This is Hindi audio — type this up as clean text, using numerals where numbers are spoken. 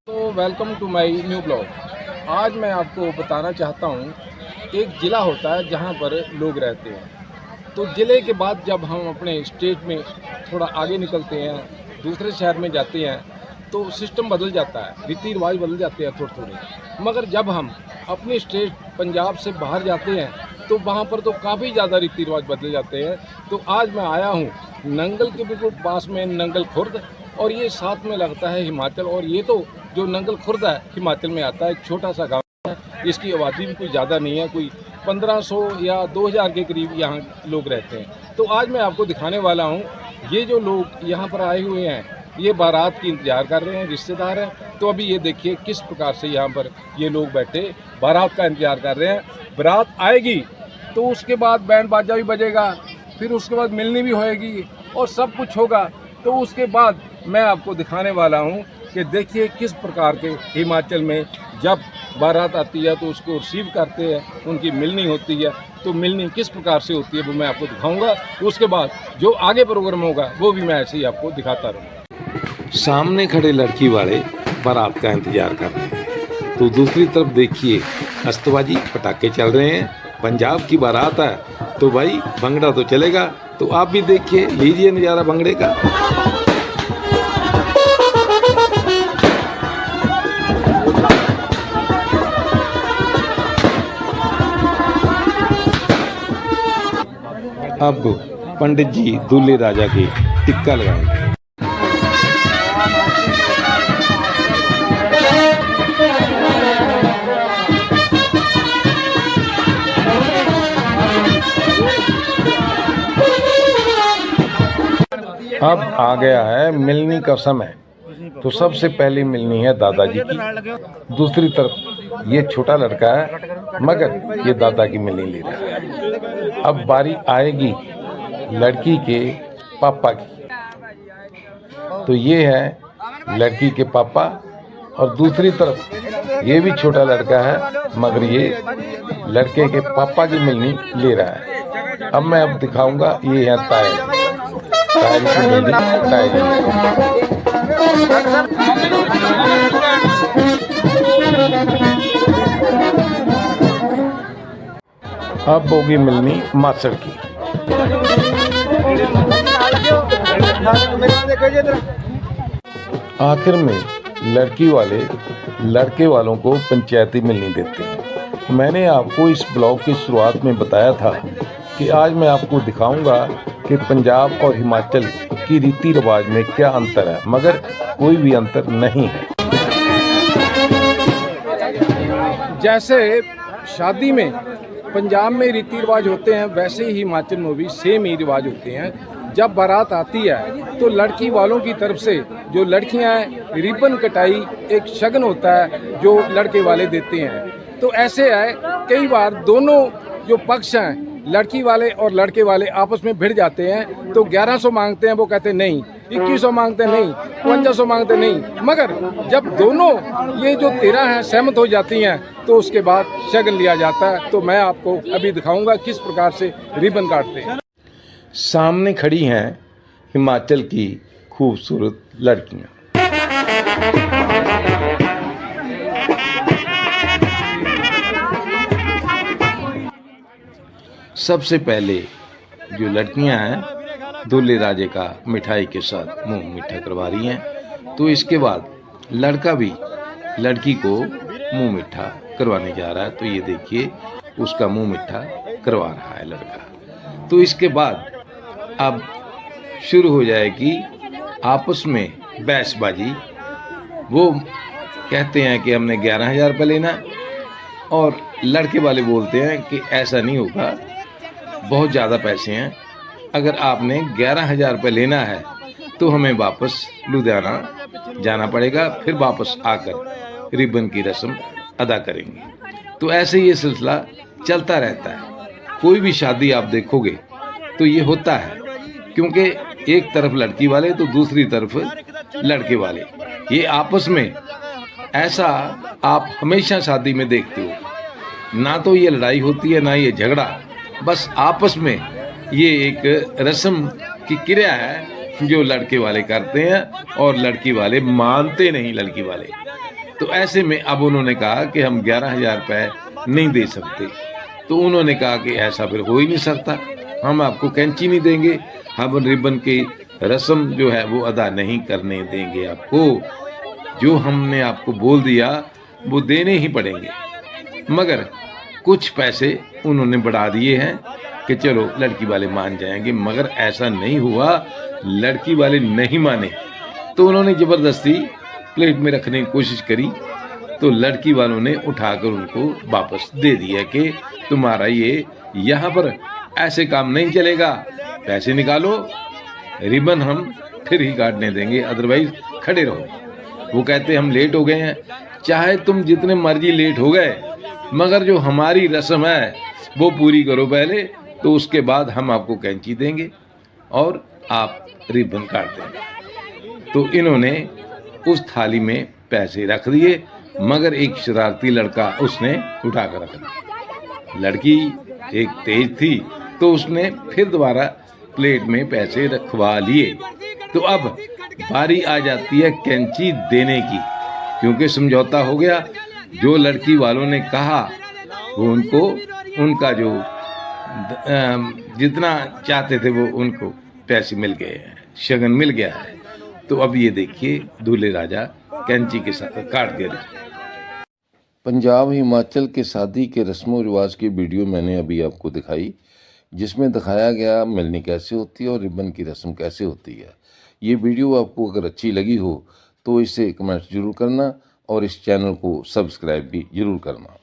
तो welcome to my new blog. आज मैं आपको बताना चाहता हूँ, एक ज़िला होता है जहाँ पर लोग रहते हैं। तो ज़िले के बाद जब हम अपने स्टेट में थोड़ा आगे निकलते हैं, दूसरे शहर में जाते हैं, तो सिस्टम बदल जाता है, रीति रिवाज बदल जाते हैं थोड़े थोड़े। मगर जब हम अपने स्टेट पंजाब से बाहर जाते हैं तो वहाँ पर तो काफ़ी ज़्यादा रीति रिवाज बदल जाते हैं। तो आज मैं आया हूँ नंगल के बिल्कुल पास में नंगल खुर्द, और ये साथ में लगता है हिमाचल। और ये तो जो नंगल खुर्द है हिमाचल में आता है, एक छोटा सा गांव है। इसकी आबादी भी कोई ज़्यादा नहीं है, कोई 1500 या 2000 के करीब यहाँ लोग रहते हैं। तो आज मैं आपको दिखाने वाला हूँ, ये जो लोग यहाँ पर आए हुए हैं ये बारात की इंतज़ार कर रहे हैं, रिश्तेदार हैं। तो अभी ये देखिए किस प्रकार से यहाँ पर ये लोग बैठे बारात का इंतज़ार कर रहे हैं। बारात आएगी तो उसके बाद बैंड बाजा भी बजेगा, फिर उसके बाद मिलनी भी होएगी और सब कुछ होगा। तो उसके बाद मैं आपको दिखाने वाला हूँ कि देखिए किस प्रकार के हिमाचल में जब बारात आती है तो उसको रिसीव करते हैं, उनकी मिलनी होती है। तो मिलनी किस प्रकार से होती है वो मैं आपको दिखाऊंगा। उसके बाद जो आगे प्रोग्राम होगा वो भी मैं ऐसे ही आपको दिखाता रहूँगा। सामने खड़े लड़की वाले बारात का इंतजार कर रहे हैं, तो दूसरी तरफ देखिए अस्तबाजी पटाखे चल रहे हैं। पंजाब की बारात है तो भाई भंगड़ा तो चलेगा। तो आप भी देखिए, लीजिए नज़ारा भंगड़े का। अब पंडित जी दूल्हे राजा की टिक्का लगाएंगे। अब आ गया है मिलनी का समय। तो सबसे पहली मिलनी है दादाजी की। दूसरी तरफ ये छोटा लड़का है मगर ये दादा की मिलनी ले रहा है। अब बारी आएगी लड़की के पापा की। तो ये है लड़की के पापा, और दूसरी तरफ ये भी छोटा लड़का है मगर ये लड़के के पापा की मिलनी ले रहा है। अब मैं दिखाऊंगा, ये है ताया। अब होगी मिलनी मास्टर की। आखिर में लड़की वाले लड़के वालों को पंचायती मिलनी देते हैं। मैंने आपको इस ब्लॉग की शुरुआत में बताया था कि आज मैं आपको दिखाऊंगा कि पंजाब और हिमाचल की रीति रिवाज में क्या अंतर है, मगर कोई भी अंतर नहीं है। जैसे शादी में पंजाब में रीति रिवाज होते हैं, वैसे ही हिमाचल में भी सेम ही रिवाज होते हैं। जब बारात आती है तो लड़की वालों की तरफ से जो लड़कियां हैं, रिबन कटाई एक शगन होता है जो लड़के वाले देते हैं। तो ऐसे है, कई बार दोनों जो पक्ष हैं, लड़की वाले और लड़के वाले आपस में भिड़ जाते हैं। तो 1100 मांगते हैं, वो कहते नहीं, 2100 मांगते नहीं, 5500 मांगते नहीं। मगर जब दोनों ये जो 13 हैं सहमत हो जाती हैं तो उसके बाद शगन लिया जाता है। तो मैं आपको अभी दिखाऊंगा किस प्रकार से रिबन काटते हैं। सामने खड़ी हैं हिमाचल की खूबसूरत लड़कियां। सबसे पहले जो लड़कियां हैं दूल्हे राजे का मिठाई के साथ मुंह मीठा करवा रही हैं। तो इसके बाद लड़का भी लड़की को मुंह मीठा करवाने जा रहा है। तो ये देखिए उसका मुंह मीठा करवा रहा है लड़का। तो इसके बाद अब शुरू हो जाएगी आपस में बहसबाजी। वो कहते हैं कि हमने 11,000 रुपये लेना, और लड़के वाले बोलते हैं कि ऐसा नहीं होगा, बहुत ज़्यादा पैसे हैं। अगर आपने 11,000 रुपये लेना है तो हमें वापस लुधियाना जाना पड़ेगा, फिर वापस आकर रिबन की रस्म अदा करेंगे। तो ऐसे ये सिलसिला चलता रहता है। कोई भी शादी आप देखोगे तो ये होता है, क्योंकि एक तरफ लड़की वाले तो दूसरी तरफ लड़के वाले, ये आपस में ऐसा आप हमेशा शादी में देखते हो। ना तो ये लड़ाई होती है ना ये झगड़ा, बस आपस में ये एक रस्म की क्रिया है जो लड़के वाले करते हैं और लड़की वाले मानते नहीं। लड़की वाले तो ऐसे में अब उन्होंने कहा कि हम 11,000 रुपये नहीं दे सकते। तो उन्होंने कहा कि ऐसा फिर हो ही नहीं सकता, हम आपको कैंची नहीं देंगे, हम रिबन की रस्म जो है वो अदा नहीं करने देंगे आपको। जो हमने आपको बोल दिया वो देने ही पड़ेंगे। मगर कुछ पैसे उन्होंने बढ़ा दिए हैं कि चलो लड़की वाले मान जाएंगे, मगर ऐसा नहीं हुआ, लड़की वाले नहीं माने। तो उन्होंने ज़बरदस्ती प्लेट में रखने की कोशिश करी, तो लड़की वालों ने उठाकर उनको वापस दे दिया कि तुम्हारा ये यहाँ पर ऐसे काम नहीं चलेगा, पैसे निकालो, रिबन हम फिर ही काटने देंगे, अदरवाइज खड़े रहो। वो कहते हम लेट हो गए हैं, चाहे तुम जितने मर्जी लेट हो गए, मगर जो हमारी रस्म है वो पूरी करो पहले, तो उसके बाद हम आपको कैंची देंगे और आप रिबन काट देंगे। तो इन्होंने उस थाली में पैसे रख दिए, मगर एक शरारती लड़का उसने उठा कर रख दिया। लड़की एक तेज थी तो उसने फिर दोबारा प्लेट में पैसे रखवा लिए। तो अब बारी आ जाती है कैंची देने की, क्योंकि समझौता हो गया। जो लड़की वालों ने कहा वो उनको उनका जो जितना चाहते थे वो उनको पैसे मिल गए हैं, शगन मिल गया है। तो अब ये देखिए दूल्हे राजा कैंची के साथ काट दे रहे। पंजाब हिमाचल के शादी के रस्मों रिवाज की वीडियो मैंने अभी आपको दिखाई, जिसमें दिखाया गया मिलनी कैसे होती है और रिबन की रस्म कैसे होती है। ये वीडियो आपको अगर अच्छी लगी हो तो इसे कमेंट जरूर करना और इस चैनल को सब्सक्राइब भी जरूर करना।